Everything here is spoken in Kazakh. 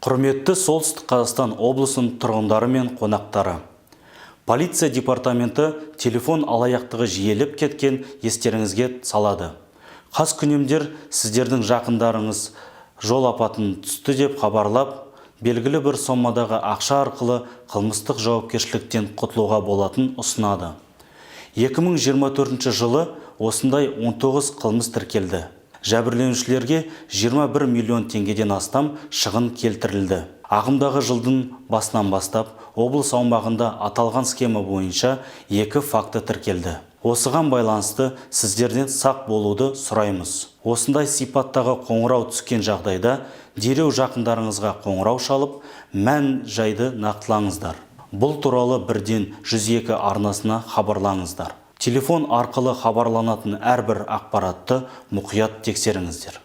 Құрметті Солтүстік Қазақстан облысының тұрғындары мен қонақтары. Полиция департаменті телефон алаяқтығы жиелеп кеткен естеріңізге салады. Қас күнемдер сіздердің жақындарыңыз жол апатын түсті деп хабарлап, белгілі бір сомадағы ақша арқылы қылмыстық жауапкершіліктен құтылуға болатын ұсынады. 2024 жылы осындай 19 қылмыс тіркелді. Жәбірленушілерге 21 миллион теңгеден астам шығын келтірілді. Ағымдағы жылдың басынан бастап, облыс аумағында аталған схема бойынша 2 факті тіркелді. Осыған байланысты сіздерден сақ болуды сұраймыз. Осындай сипаттағы қоңырау түскен жағдайда дереу жақындарыңызға қоңырау шалып, мән жайды нақтылаңыздар. Бұл туралы бірден 102 арнасына хабарлаңыздар. Телефон арқылы хабарланатын әрбір ақпаратты мұқият тексеріңіздер.